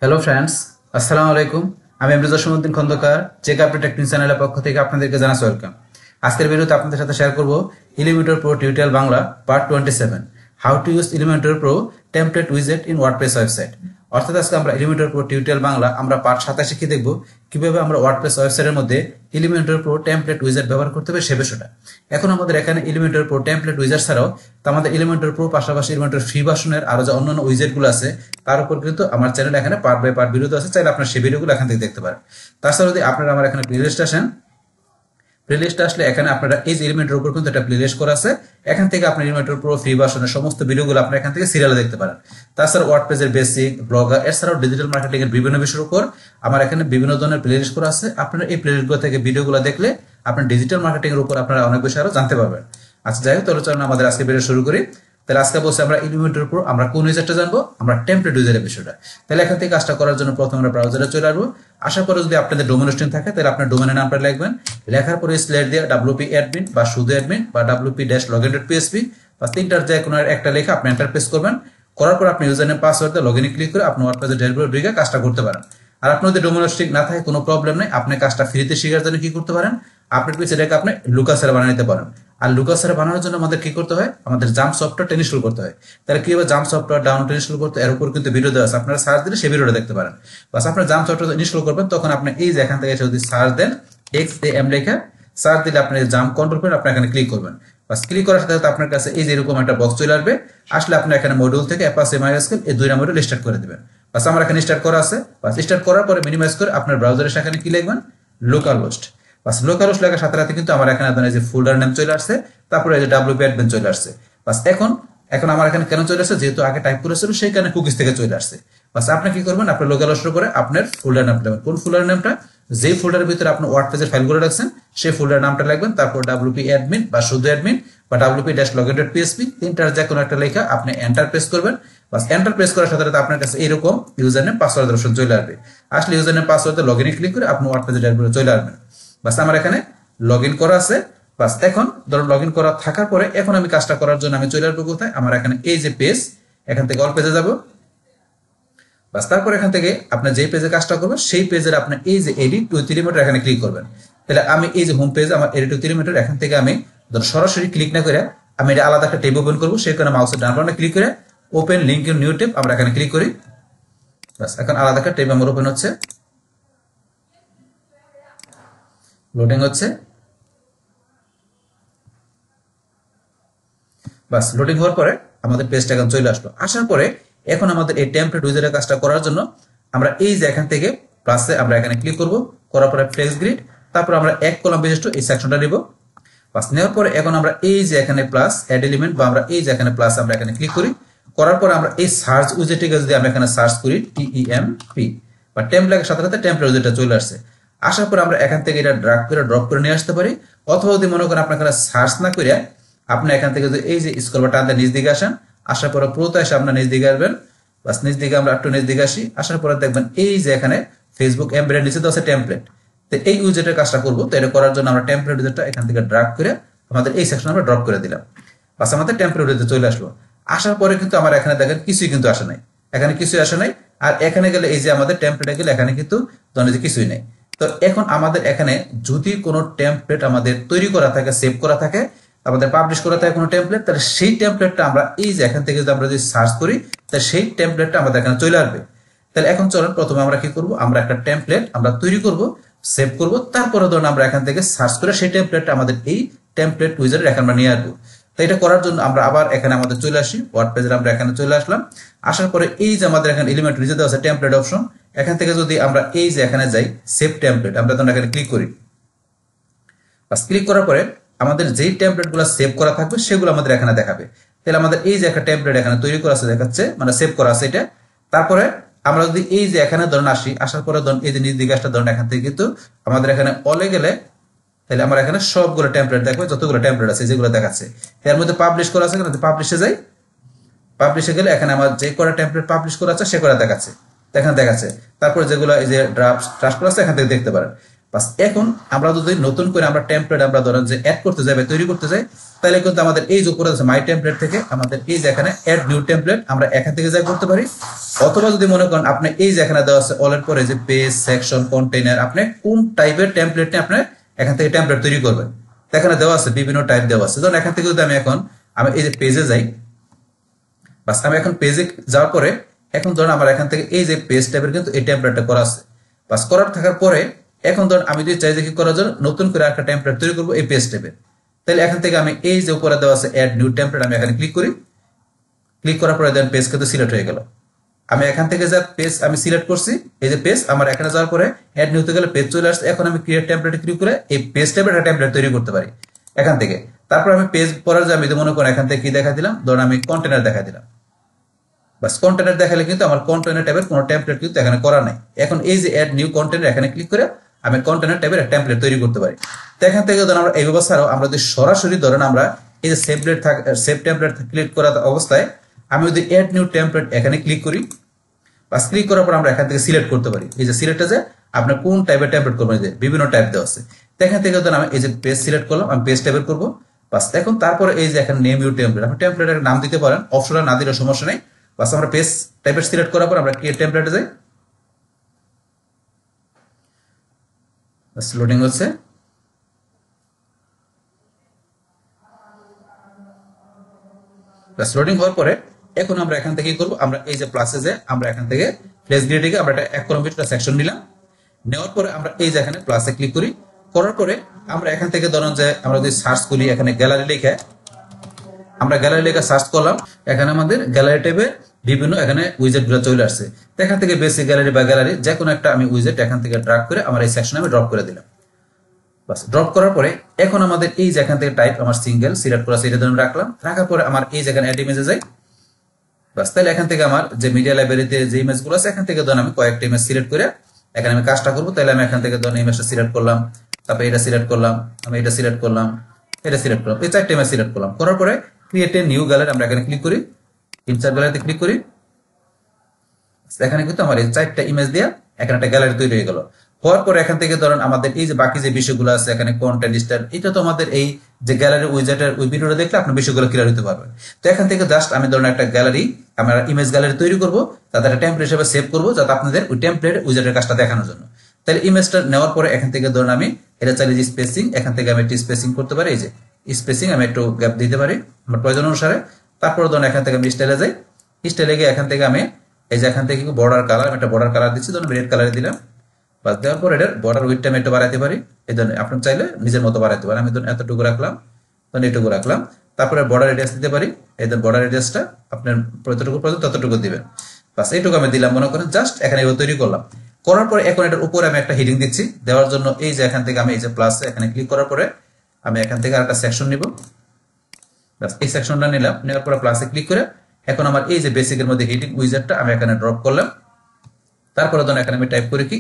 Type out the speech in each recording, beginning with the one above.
Hello friends, আসসালামু আলাইকুম। আমি এমরুজা সমুদ্দিন খন্দকার, চেক আপডেট টেকনিক চ্যানেলের পক্ষ থেকে আপনাদেরকে জানাচ্ছি ওয়েলকাম। আজকের ভিডিওতে আপনাদের সাথে শেয়ার করব Elementor Pro tutorial Bangla part 27, how to use Elementor Pro template উইজেট ইন ওয়ার্ডপ্রেস ওয়েবসাইট। অর্থাৎ আজকে আমরা এলিমেন্টর প্রো টিউটোরিয়াল বাংলা আমরা পার্ট 27 শিখে দেখব কিভাবে আমরা ওয়ার্ডপ্রেস ওয়েবসাইটের মধ্যে এলিমেন্টর প্রো টেমপ্লেট উইজেট ব্যবহার করতে হবে সে বিষয়টা। এখন আমাদের এখানে এলিমেন্টর প্রো টেমপ্লেট উইজেট ছাড়াও আমাদের এলিমেন্টর প্রো পাশাপাশি এলিমেন্টর ফ্রি ভার্সনের আরো যে অন্যান্য উইজেটগুলো আছে তার উপর কিন্তু আমার চ্যানেলে এখানে পার্ট বাই পার্ট ভিডিও আছে, চাইলে আপনার সেই ভিডিওগুলো এখান থেকে দেখতে পারেন। তাছাড়া যদি আপনারা আমার এখানে প্লেলিস্ট আসেন, প্লেলিস্টে আসলে এখানে আপনারা এই যে এলিমেন্টের উপর কিন্তু একটা প্লেলিস্ট করা আছে, এখান থেকে আপনি এলিমেন্টের প্রো ফ্রি ভার্সনের সমস্ত ভিডিওগুলো আপনি এখান থেকে সিরিয়ালে দেখতে পারেন। তাছাড়া ওয়ার্ডপ্রেসের বেসিক, ব্লগার, এছাড়াও ডিজিটাল মার্কেটিং এর বিভিন্ন বিষয়ের উপর আমার এখানে বিভিন্ন ধরনের প্লেলিস্ট করা আছে। আপনারা এই প্লেলিস্টগুলো থেকে ভিডিওগুলো দেখলে আপনার ডিজিটাল মার্কেটিং এর উপর আপনারা অনেক বেশি আরো জানতে পারবেন। আচ্ছা, যাই হোক, তাহলে চলুন আমাদের আজকে ভিডিও শুরু করি। তাহলে আজকে বলছি আমরা এলিমেন্টের উপর আমরা কোন উইজারটা জানবো, আমরা টেমপ্লেট উইজারের বিষয়টা। তাহলে এখান থেকে কাজটা করার জন্য প্রথমে আমরা ব্রাউজারে চলে আসবো। আশা করি যদি আপনাদের ডোমেন হোস্টিং থাকে তাহলে আপনার ডোমেনের নামটা লিখবেন, লেখার পরে স্ল্যাশ দিয়ে wp admin বা শুধু অ্যাডমিন বা wp-login.php বা তিনটার যে কোনো একটা লেখা আপনি এন্টার প্রেস করবেন। করার পর আপনি ইউজার নেম পাসওয়ার্ড দিয়ে লগইনে ক্লিক করে আপনি ওয়ার্ডপ্রেসের ড্যাশবোর্ডে ঢুকে কাজটা করতে পারেন। আর আপনার যদি ডোমেন হোস্টিং না থাকে কোনো প্রবলেম নেই, আপনি কাজটা ফ্রিতে শেখার জন্য কি করতে পারেন, আপনার পিছে এটাকে আপনি লুকাসের বানিয়ে নিতে পারেন। আর লুকাসের বানানোর জন্য আমাদের কি করতে হয়, আমাদের জাম্প সফটওয়্যারটা ইনস্টল করতে হয়। তাহলে কিভাবে জাম্প সফটওয়্যার ডাউনলোড ইনস্টল করতে, এর উপর কিন্তু ভিডিও দেওয়া আছে, আপনারা সার্চ দিলে সেই ভিডিওটা দেখতে পারেন। বাস আপনার জাম্প সফটওয়্যার ইনস্টল করবেন, তখন আপনি এই যে এখান থেকে যদি সার্চ দেন XAM লেখা সার্চ দিলে আপনি জাম্প কন্ট্রোল করে আপনি এখানে ক্লিক করবেন। বাস ক্লিক করার সাথে সাথে আপনার কাছে এই যে এরকম একটা বক্স চলে আসবে। আসলে আপনি এখানে মডিউল থেকে অ্যাপাচি মাইস্কেল এই দুইটা মডিউল স্টার্ট করে দিবেন। বাস আমার এখানে স্টার্ট করা আছে। বাস স্টার্ট করার পরে মিনিমাইজ করে আপনার ব্রাউজারের সেখানে কি লিখবেন, লোকাল হোস্ট। বাস লোকাল হোস্ট লেখার সাথে সাথে কিন্তু আমার এখানে আপনার যে ফোল্ডার নেম চলে আসছে, তারপরে এই যে wp admin চলে আসছে। বাস এখন আমার এখানে কেন চলে আসছে, যেহেতু আগে টাইপ করেছিল সেইখানে কুকিজ থেকে চলে আসছে। বাস আপনি কি করবেন, আপনার লোকাল হোস্ট করে আপনার ফোল্ডার নাম লিখবেন। কোন ফোল্ডার নামটা, যে ফোল্ডারের ভিতরে আপনি ওয়ার্ডপ্রেসের ফাইলগুলো রাখছেন সেই ফোল্ডার নামটা লিখবেন, তারপর wp admin বা শুধু অ্যাডমিন বা wp-login.php তিনটার যে কোনো একটা লেখা আপনি এন্টার প্রেস করবেন। বাস এন্টার প্রেস করার সাথে সাথে আপনার কাছে এরকম ইউজার নেম পাসওয়ার্ড অপশন চলে আসবে। আসলে ইউজার নেম পাসওয়ার্ডে লগইনে ক্লিক করে আপনি ওয়ার্ডপ্রেসের ড্যাশবোর্ডে চলে আসবেন। বাস আমার এখানে লগইন করা আছে। বাস এখন ধরুন লগইন করা থাকার পরে এখন আমি কাজটা করার জন্য আমি চলে আসবো কোথায়, আমার এখানে এই যে পেজ, এখান থেকে অল পেজে যাব। বাস তারপর এখান থেকে আপনার যে পেজে কাজটা করবেন সেই পেজের আপনি এই যে এডিট টু 3 মিটার এখানে ক্লিক করবেন। তাহলে আমি এই যে হোম পেজ আমার এডিট টু 3 মিটার, এখান থেকে আমি ধর সরাসরি ক্লিক না করে আমি এটা আলাদা একটা ট্যাব ওপেন করবো। সেই কারণে মাউসের ডান বাটনে ক্লিক করে open link in new tab আমরা এখানে ক্লিক করি। বাস এখন আলাদা একটা ট্যাব আমার ওপেন হচ্ছে, লোডিং হচ্ছে। বাস লোডিং হওয়ার পরে আমাদের পেজটা এখন চলে আসলো। আসার পরে এখন আমাদের এই টেমপ্লেট উইজারের কাজটা করার জন্য আমরা এই যে এখান থেকে প্লাসে আমরা এখানে ক্লিক করব। করার পরে ফ্লেক্স গ্রিড, তারপর আমরা এক কলাম বিশিষ্ট এই সেকশনটা নিব। বাস নেওয়ার পরে এখন আমরা এই যে এখানে প্লাস অ্যাড এলিমেন্ট বা আমরা এই যে এখানে প্লাস আমরা এখানে ক্লিক করি। করার পরে আমরা এই সার্চ উইজেটটিকে যদি আমরা এখানে সার্চ করি TEMP বা টেমপ্লেটের সাথে সাথে টেমপ্লেট উইজেটটা চলে আসছে। আসার পরে আমরা এখান থেকে এটা ড্রাগ করে ড্রপ করে নিয়ে আসতে পারি, অথবা যদি মনে করেন আপনার এখানে সার্চ না করে আপনি এখান থেকে যদি এই যে স্ক্রল বাটন টান নিচ দিকে আসেন, আসার পরে পুরোটা এসে আপনার নিচ দিকে আসবেন। বাস নিচ দিকে আমরা একটু নিচ দিকে আসি, আসার পরে দেখবেন এই যে এখানে ফেসবুক এমবেডেড নিচে তো আছে টেমপ্লেট। তো এই উইজেটের কাজটা করবো, তো এটা করার জন্য আমরা টেমপ্লেট উইজেটটা এখান থেকে ড্রাগ করে আমাদের এই সেকশনে আমরা ড্রপ করে দিলাম। বাস আমাদের টেমপ্লেট উইজেটে চলে আসলো। আসার পরে কিন্তু আমার এখানে দেখেন কিছুই কিন্তু আসে নাই, এখানে কিছুই আসে নাই। আর এখানে গেলে এই যে আমাদের টেমপ্লেটে গেলে এখানে কিন্তু ধরেন যে কিছুই নেই। তো এখন আমাদের এখানে যদি কোনো টেমপ্লেট আমাদের তৈরি করা থাকে, সেভ করা থাকে, আমাদের পাবলিশ করা থাকে কোনো টেমপ্লেট, তাহলে সেই টেমপ্লেটটা আমরা এই যে এখান থেকে যদি আমরা যদি সার্চ করি তাহলে সেই টেমপ্লেটটা আমাদের এখানে চলে আসবে। তাহলে এখন চলুন প্রথমে আমরা কি করব, আমরা একটা টেমপ্লেট আমরা তৈরি করব, সেভ করব, তারপরে ধরুন আমরা এখান থেকে সার্চ করে সেই টেমপ্লেটটা আমাদের এই টেমপ্লেট উইজারে এখানে আমরা নিয়ে আসবো। তো এটা করার জন্য আমরা আবার এখানে আমাদের চলে আসি ওয়ার্ডপ্রেসে, আমরা এখানে চলে আসলাম। আসার পরে এই যে আমাদের এখানে এলিমেন্ট নিচে দেওয়া আছে টেমপ্লেট অপশন, এখান থেকে যদি আমরা এই যে এখানে যাই সেভ টেমপ্লেট, আমরা তখন এখানে ক্লিক করি। বাস ক্লিক করার পরে আমাদের যেই টেমপ্লেটগুলো সেভ করা থাকবে সেগুলো আমাদের এখানে দেখাবে। তাহলে আমাদের এই যে একটা টেমপ্লেট এখানে তৈরি করা আছে দেখাচ্ছে, মানে সেভ করা আছে এটা। তারপরে আমরা যদি এই যে এখানে ধরুন আসি, আসার পরে ধরুন এই যে নিজ দিকে আসটা ধরুন এখান থেকে কিন্তু আমাদের এখানে অলে গেলে তাহলে আমার এখানে সবগুলো টেমপ্লেট দেখবে, যতগুলো টেমপ্লেট আছে যেগুলো দেখাচ্ছে। এর মধ্যে পাবলিশ করা আছে, পাবলিশে যাই, পাবলিশে গেলে এখানে আমার যে কটা টেমপ্লেট পাবলিশ করা আছে সে কটা দেখাচ্ছে, এখানে দেখাচ্ছে। তারপরে যেগুলো এই যে ড্রাফট করা আছে এখান থেকে দেখতে পারেন। বাস এখন আমরা যদি নতুন করে আমরা টেমপ্লেট আমরা ধরেন যে অ্যাড করতে যাই বা তৈরি করতে যাই, তাহলে কিন্তু আমাদের এই যে উপরে আছে মাই টেমপ্লেট থেকে আমাদের এই যে এখানে অ্যাড নিউ টেমপ্লেট আমরা এখান থেকে যাই করতে পারি। অথবা যদি মনে করেন আপনি এই যে এখানে দেওয়া আছে অল এর পরে যে পেজ, সেকশন, কন্টেইনার, আপনি কোন টাইপের টেমপ্লেট নিয়ে আপনি এখান থেকে টেমপ্লেট তৈরি করবেন এখানে দেওয়া আছে, বিভিন্ন টাইপ দেওয়া আছে। ধরুন এখান থেকে যদি আমি আমি এই যে পেজে যাই, বাস আমি এখন পেজে যাওয়ার পরে এখন ধরুন আমার এখান থেকে এই যে পেজ টাইপের কিন্তু এই টেমপ্লেটটা করা আছে। বাস করার থাকার পরে এখন ধরুন আমি যদি চাই যে কি করার জন্য নতুন করে একটা টেমপ্লেট তৈরি করবো এই পেজ টাইপের, তাহলে এখান থেকে আমি এই যে উপরে দেওয়া আছে অ্যাড নিউ টেমপ্লেট আমি এখানে ক্লিক করি। ক্লিক করার পরে দেন পেজ কিন্তু সিলেক্ট হয়ে গেল। আমি এখান থেকে যা পেজ আমি সিলেক্ট করছি, এই যে পেজ আমার এখানে যাওয়ার পরে অ্যাড নিউতে গেলে পেজ চলে আসছে। এখন আমি ক্রিয়েট টেমপ্লেট ক্লিক করে এই পেজ টাইপের একটা টেমপ্লেট তৈরি করতে পারি এখান থেকে। তারপর আমি পেজ পড়ার যে আমি মনে করেন এখান থেকে কি দেখা দিলাম, ধরুন আমি কন্টেনার দেখা দিলাম। বাস কন্টেনার দেখালে কিন্তু আমার কন্টেনার টাইপের কোনো টেমপ্লেট কিন্তু এখানে করা নাই। এখন এই যে অ্যাড নিউ কন্টেনার এখানে ক্লিক করে আমি কন্টেনার টাইপের একটা টেমপ্লেট তৈরি করতে পারি। তো এখান থেকে ধরুন আমরা এই ব্যবস্থাও আমরা যদি সরাসরি ধরেন আমরা এই যে সেভ টেমপ্লেট ক্লিক করা অবস্থায় আমি যদি অ্যাড নিউ টেমপ্লেট এখানে ক্লিক করি, বাস ক্লিক করার পর আমরা এখান থেকে সিলেক্ট করতে পারি। এই যে সিলেক্টে যে আপনি কোন টাইপের টেমপ্লেট করবেন, যে বিভিন্ন টাইপ দেওয়া আছে। তো এখান থেকে ধরুন আমি এই যে পেজ সিলেক্ট করলাম, আমি পেজ টাইপের করবো। বাস এখন তারপরে এই যে এখানে নেম ইউর টেমপ্লেট, আপনি টেমপ্লেটের নাম দিতে পারেন, অপশনাল না দিলে সমস্যা নেই। বাস আমরা পেজ টাইপের সিলেক্ট করার পর আমরা ক্রিয়েট টেমপ্লেটে যাই। বাস লোডিং হচ্ছে। বাস লোডিং হওয়ার পরে এখন আমরা এখান থেকে কি করবো, আমরা এই যে প্লাসে যে আমরা এখান থেকে প্লেস গ্রিডে আমরা একটা 1 কলাম ভিতরে সেকশন নিলাম। নেওয়ার পরে আমরা এই যে এখানে প্লাসে ক্লিক করি। করার পরে আমরা এখান থেকে ধরুন যে আমরা যদি সার্চ করি এখানে গ্যালারি লিখে আমরা গ্যালারি লেখা সার্চ করলাম, এখানে আমাদের গ্যালারি ট্যাবে বিভিন্ন এখানে উইজেট গুলো চলে আসছে। তো এখান থেকে বেসিক গ্যালারি বা গ্যালারি যে কোনো একটা আমি উইজেট এখান থেকে ড্রাগ করে আমার এই সেকশনে আমি ড্রপ করে দিলাম। বাস ড্রপ করার পরে এখন আমাদের এই যে এখান থেকে টাইপ আমার সিঙ্গেল সিলেক্ট করা সেটা ধরে রাখলাম। রাখার পরে আমার এই জায়গায় অ্যাড ইমেজে যাই। বাস তাহলে এখান থেকে আমার যে মিডিয়া লাইব্রেরিতে যে ইমেজগুলো আছে এখান থেকে ধরুন আমি কয়েকটা ইমেজ সিলেক্ট করে এখানে আমি কাজটা করবো। তাহলে আমি এখান থেকে ধরুন ইমেজটা সিলেক্ট করলাম, তারপরে এটা সিলেক্ট করলাম, আমি এটা সিলেক্ট করলাম, এটা সিলেক্ট করলাম, এই 4টা ইমেজ সিলেক্ট করলাম। করার পরে ক্রিয়েট এ নিউ গ্যালারি আমরা এখানে ক্লিক করি, ইনসার্ট গ্যালারিতে ক্লিক করি। এখানে কিন্তু আমার এই 4টা ইমেজ দিয়ে এখানে একটা গ্যালারি তৈরি হয়ে গেল। হওয়ার পরে এখান থেকে ধরুন আমাদের এই যে বাকি যে বিষয়গুলো আছে এখানে কন্টেন্ট স্টার, এটা তো আমাদের এই যে গ্যালারি উইজেটের ওই ভিডিওটা দেখলে আপনার বিষয়গুলো ক্লিয়ার হতে পারবে। তো এখান থেকে জাস্ট আমি ধরুন একটা গ্যালারি আমরা ইমেজ গ্যালারি তৈরি করব, তাদের একটা টেমপ্লেট হিসেবে সেভ করব যাতে আপনাদের ওই টেমপ্লেট উইজেটের কাজটা দেখানোর জন্য। তাহলে ইমেজটা নেওয়ার পরে এখান থেকে ধরুন আমি এটা চাইলে যে স্পেসিং এখান থেকে আমি একটু স্পেসিং করতে পারি, এই যে স্পেসিং আমি একটু গ্যাপ দিতে পারি আমার প্রয়োজন অনুসারে। তারপর ধরুন এখান থেকে আমি স্টাইলে যাই, স্টাইলে গিয়ে এখান থেকে আমি এই যে এখান থেকে বর্ডার কালার আমি একটা বর্ডার কালার দিচ্ছি, ধরুন রেড কালারে দিলাম। বাস দেওয়ার পর এটার বর্ডার উইডটা আমি একটু বাড়াইতে পারি, এই ধরুন আপনি চাইলে নিজের মতো বাড়াইতে পারেন। আমি ধরুন এতটুকু রাখলাম, ধরুন এটুকু রাখলাম। তারপরে বর্ডার রেডিয়াস দিতে পারি, এই ধরুন বর্ডার রেডিয়াসটা আপনার যতটুকু প্রয়োজন ততটুকু দিবেন। বাস এইটুকু আমি দিলাম মনে করেন, জাস্ট এখানে এবার তৈরি করলাম। করার পরে এখন এটার উপরে আমি একটা হেডিং দিচ্ছি, দেওয়ার জন্য এই যে এখান থেকে আমি এই যে প্লাস এখানে ক্লিক করার পরে আমি এখান থেকে আরেকটা সেকশন নিব। বাস এই সেকশনটা নিলাম, নেওয়ার পরে প্লাসে ক্লিক করে এখন আমার এই যে বেসিকের মধ্যে হেডিং উইজারটা আমি এখানে ড্রপ করলাম। তারপরে ধরুন এখানে আমি টাইপ করি কি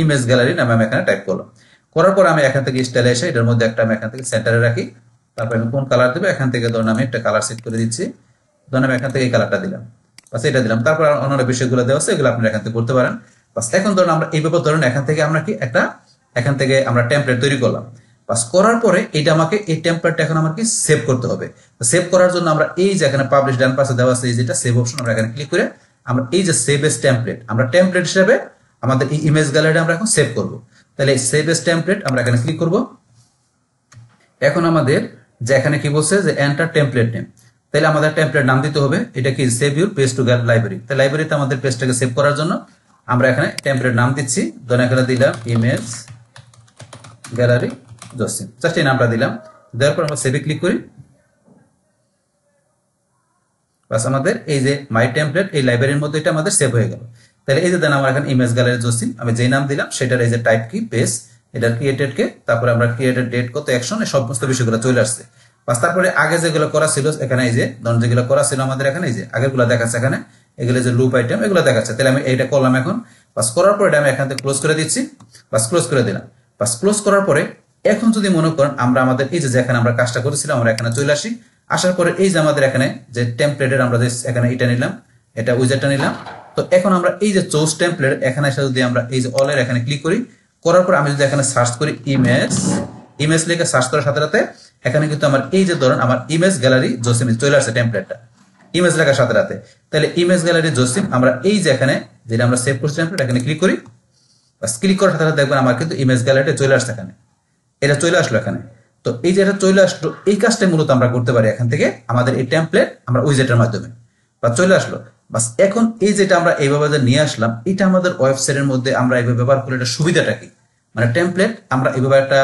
ইমেজ গ্যালারি নামে আমি এখানে টাইপ করলাম। করার পর আমি এখান থেকে স্টাইলে এসে এটার মধ্যে একটা আমি এখান থেকে সেন্টারে রাখি। তারপর আমি কোন কালার দেবো এখান থেকে ধরুন আমি একটা কালার সেট করে দিচ্ছি, ধরুন আমি এখান থেকে এই কালারটা দিলাম, বাস এটা দিলাম। তারপর অন্যান্য বিষয়গুলো দেওয়া আছে এগুলো আপনারা এখান থেকে করতে পারেন। বাস এখন ধরুন আমরা এই ব্যাপার ধরুন এখান থেকে আমরা কি একটা এখান থেকে আমরা টেমপ্লেট তৈরি করলাম। বাস করার পরে এটা আমাকে এই টেমপ্লেটটা এখন আমাকে সেভ করতে হবে। সেভ করার জন্য আমরা এই যে এখানে পাবলিশ ডান পাশে দেওয়া আছে এই যেটা সেভ অপশন আমরা এখানে ক্লিক করে আমরা এই যে সেভ এস টেমপ্লেট আমরা টেমপ্লেট হিসেবে আমাদের এই ইমেজ গ্যালারি আমরা এখন সেভ করব। তাহলে সেভ এস টেমপ্লেট আমরা এখানে ক্লিক করব। এখন আমাদের যে এখানে কি বলছে যে এন্টার টেমপ্লেট নেম, তাহলে আমাদের টেমপ্লেট নাম দিতে হবে এটা কি save your page two library. তাই লাইব্রেরিতে আমাদের পেজটাকে সেভ করার জন্য আমরা এখানে টেমপ্লেট নাম দিচ্ছি, ধরুন এখানে দিলাম ইমেজ গ্যালারি জসিম, জাস্ট এই নামটা দিলাম। দেওয়ার পর আমরা সেভে ক্লিক করি। বাস আমাদের এই যে মাই টেমপ্লেট এই লাইব্রেরির মধ্যে এটা আমাদের সেভ হয়ে গেল। তাহলে এই যে দেন আমার এখানে ইমেজ গ্যালারি জসিম আমি যেই নাম দিলাম সেটার এই যে টাইপ কি পেজ, এটার ক্রিয়েটেড কে, তারপরে আমরা ক্রিয়েটেড ডেট কত অ্যাকশন এই সমস্ত বিষয়গুলো চলে আসছে। বাস তারপরে আগে যেগুলো করা ছিল এখানে এই যে ধরুন যেগুলো করা ছিল আমাদের এখানে এই যে আগেরগুলো দেখাচ্ছে, এখানে এগুলো যে লুপ আইটেম এগুলো দেখাচ্ছে। তাহলে আমি এইটা করলাম এখন। বাস করার পরে এটা আমি এখান থেকে ক্লোজ করে দিচ্ছি, বাস ক্লোজ করে দিলাম। বাস ক্লোজ করার পরে এখন যদি মনে করেন আমরা আমাদের এই যে যেখানে আমরা কাজটা করেছিলাম আমরা এখানে চলে আসি। আসার পরে এই যে আমাদের এখানে যে টেমপ্লেটের আমরা যে এখানে এটা নিলাম, এটা উইজারটা নিলাম, তো এখন আমরা এই যে চুজ টেমপ্লেট এখানে এসে যদি আমরা এই যে অল এর এখানে ক্লিক করি, করার পর আমি যদি এখানে সার্চ করি ইমেজ লিখে সার্চ করার সাথে সাথে এখানে কিন্তু আমার এই যে ধরুন আমার ইমেজ গ্যালারি জসিম চলে আসছে টেমপ্লেটটা ইমেজ লেখার সাথে সাথে। তাহলে ইমেজ গ্যালারি জসিম আমরা এই যে এখানে যেটা আমরা সেভ করছি টেমপ্লেট এখানে ক্লিক করি, বাস ক্লিক করার সাথে সাথে দেখবেন আমার কিন্তু ইমেজ গ্যালারিটা চলে আসছে এখানে, এটা চলে আসলো এখানে। তো এই যে এটা চলে আসলো, এই কাজটা মূলত আমরা করতে পারি এখান থেকে আমাদের এই টেমপ্লেট আমরা উইজেটের মাধ্যমে বা চলে আসলো। বাস এখন এই যেটা আমরা এইভাবে যে নিয়ে আসলাম, এটা আমাদের ওয়েবসাইটের মধ্যে আমরা এইভাবে ব্যবহার করলে এটা সুবিধাটা কি, মানে টেমপ্লেট আমরা এইভাবে একটা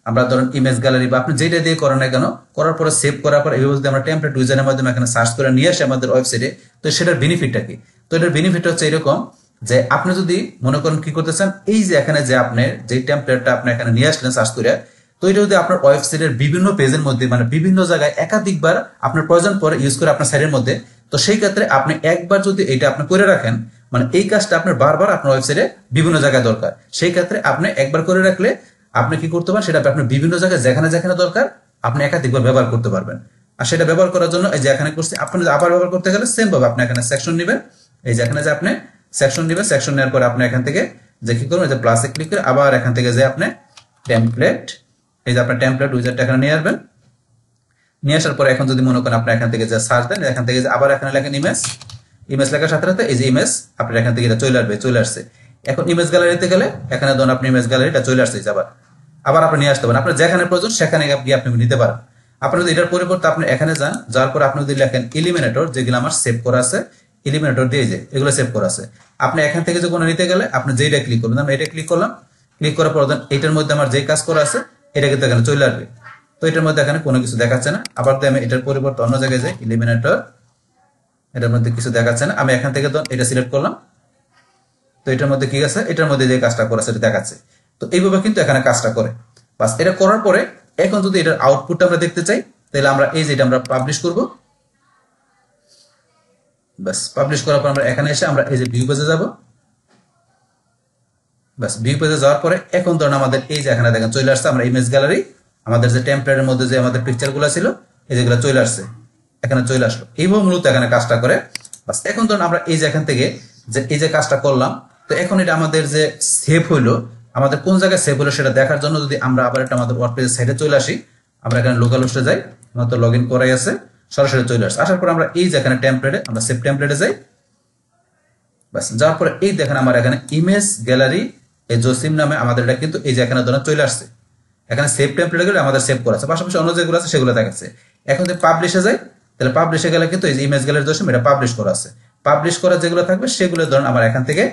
আমরা ধরুন ইমেজ গ্যালারি বা আপনি যেটা দিয়ে করেন না কেন, করার পরে সেভ করার পর এইভাবে যদি আমরা টেমপ্লেট উইজারের মাধ্যমে এখানে সার্চ করে নিয়ে আসি আমাদের ওয়েবসাইটে, তো সেটার বেনিফিটটা কি? তো এটার বেনিফিট হচ্ছে এরকম যে আপনি যদি মনে করেন কি করতেছেন, এই যে এখানে যে আপনি যে টেমপ্লেটটা আপনি এখানে নিয়ে আসলেন সার্চ করে, তো এটা যদি আপনার ওয়েবসাইটের বিভিন্ন পেজের মধ্যে মানে বিভিন্ন জায়গায় একাধিকবার আপনার প্রয়োজন পরে ইউজ করে আপনার সাইটের মধ্যে, তো সেই ক্ষেত্রে আপনি একবার যদি এটা আপনি করে রাখেন, মানে এই কাজটা আপনার বারবার আপনার ওয়েবসাইটে বিভিন্ন জায়গায় দরকার, সেই ক্ষেত্রে আপনি একবার করে রাখলে আপনি কি করতে পারেন, সেটা আপনি বিভিন্ন জায়গায় যেখানে যেখানে দরকার আপনি একাধিকবার ব্যবহার করতে পারবেন। আর সেটা ব্যবহার করার জন্য এই যে এখানে করছি, আপনি আবার ব্যবহার করতে গেলে সেম ভাবে আপনি এখানে সেকশন নেবেন, এই যে এখানে যে আপনি সেকশন নেবেন, সেকশন নেওয়ার পরে আপনি এখান থেকে যে কি করবেন, যে প্লাসে ক্লিক করে আবার এখান থেকে যে আপনি টেমপ্লেট, এই যে আপনার টেমপ্লেট উইজারটা এখানে নিয়ে আসবেন। নিয়ে আসার পরে এখন যদি মনে করেন আপনি এখান থেকে যে সার্চ দেন, এখান থেকে আবার এখানে লেখেন ইমেজ লেখার সাথে সাথে এই যে ইমেজ আপনার এখান থেকে এটা চলে আসছে। এখন ইমেজ গ্যালারিতে গেলে এখানে ধরুন আপনি ইমেজ গ্যালারিটা চলে আসছে, আবার আপনি নিয়ে আসতে পারেন, আপনার যেখানে প্রয়োজন সেখানে গিয়ে আপনি নিতে পারেন। আপনি যদি এটার পরিবর্তে আপনি এখানে যান, যার পর আপনি যদি লেখেন এলিমিনেটর, যেগুলো আমার সেভ করা আছে এলিমিনেটর দিয়ে যে এগুলো সেভ করা আছে, আপনি এখান থেকে যে কোনো নিতে গেলে আপনি যেটা ক্লিক করবেন, আমি এটা ক্লিক করলাম, ক্লিক করার পর এটার মধ্যে আমার যে কাজ করা আছে এটা কিন্তু এখানে চলে আসবে। তো এটার মধ্যে এখানে কোনো কিছু দেখাচ্ছে না, আবার আমি এটার পরিবর্তে অন্য জায়গায় যাই এলিমিনেটর, এটার মধ্যে কিছু দেখাচ্ছে না, আমি এখান থেকে এটা সিলেক্ট করলাম, তো এটার মধ্যে কি আছে, এটার মধ্যে যে কাজটা করা সেটা দেখাচ্ছে। তো এইভাবে কিন্তু এখানে কাজটা করে। বাস এটা করার পরে এখন যদি এটার আউটপুটটা আমরা দেখতে চাই, তাহলে আমরা এই যে এটা আমরা পাবলিশ করব। বাস পাবলিশ করার পর আমরা এখানে এসে আমরা এই যে ভিউ পেজে যাব। বাস ভিউ পেজে যাওয়ার পরে এখন ধরুন আমাদের এই যে এখানে দেখেন চলে আসছে আমরা ইমেজ গ্যালারি, আমাদের যে টেমপ্লেটের মধ্যে যে আমাদের পিকচারগুলো ছিল এই যেগুলো চলে আসছে, এখানে চলে আসলো। এইভাবে মূলত এখানে কাজটা করে। বাস এখন ধরুন আমরা এই যে এখান থেকে যে এই যে কাজটা করলাম, তো এখন এটা আমাদের যে সেভ হইলো, আমাদের কোন জায়গায় সেভ হলো সেটা দেখার জন্য যদি আমরা আবার এটা আমাদের ওয়ার্ডপ্রেসের সাইডে চলে আসি, আমরা এখানে লোকাল হোস্টে যাই, আমার তো লগ ইন করাই আছে, সরাসরি চলে আসছে। আসার পর আমরা এই যে এখানে টেমপ্লেটে আমরা সেভ টেমপ্লেটে যাই। বাস যাওয়ার পরে এই দেখেন আমার এখানে ইমেজ গ্যালারি এই জসিম নামে আমাদের এটা কিন্তু এই যে এখানে ধরুন চলে আসছে, এখানে সেভ টেমপ্লেটে গেলে আমাদের সেভ করা আছে, পাশাপাশি অন্য যেগুলো আছে সেগুলো দেখাচ্ছে। এখন যদি পাবলিশে যাই, তাহলে পাবলিশে গেলে কিন্তু এই যে ইমেজ গ্যালারি জসিম এটা পাবলিশ করা আছে, পাবলিশ করা যেগুলো থাকবে সেগুলো ধরুন আমার এখান থেকে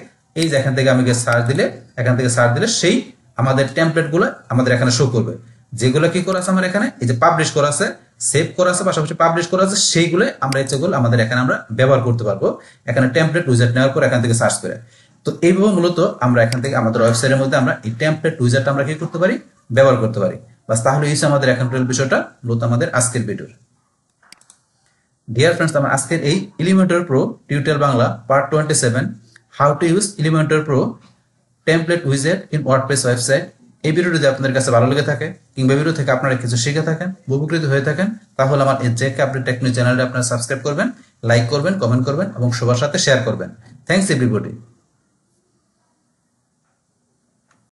এই যে এখান থেকে আমি সার্চ দিলে, এখান থেকে সার্চ দিলে সেই আমাদের টেমপ্লেট গুলো আমাদের এখানে শো করবে, যেগুলো কি করা আছে আমার এখানে এই যে পাবলিশ করা আছে, সেভ করা আছে, পাশাপাশি পাবলিশ করা আছে, সেইগুলো আমরা ইচ্ছেগুলো আমাদের এখানে আমরা ব্যবহার করতে পারবো এখানে টেমপ্লেট উইজার্ড নেওয়ার পর এখান থেকে সার্চ করে। তো এইভাবে মূলত আমরা এখান থেকে আমাদের ওয়েবসাইটের মধ্যে আমরা এই টেমপ্লেট উইজার্ডটা আমরা কি করতে পারি, ব্যবহার করতে পারি। বাস তাহলে এই আমাদের এখানকার বিষয়টা মূলত আমাদের আজকের ভিডিওর। ডিয়ার ফ্রেন্ডস, আমার আজকের এই Elementor Pro tutorial Bangla part 27 how to use Elementor Pro template wizard in WordPress website, এই ভিডিওটি যদি আপনাদের কাছে ভালো লেগে থাকে কিংবা ভিডিও থেকে আপনারা কিছু শিখে থাকেন, উপকৃত হয়ে থাকেন, তাহলে আমার এই জেকে আপডেট টেকনিক চ্যানেলটা আপনারা সাবস্ক্রাইব করবেন, লাইক করবেন, কমেন্ট করবেন এবং সবার সাথে শেয়ার করবেন। Thanks everybody.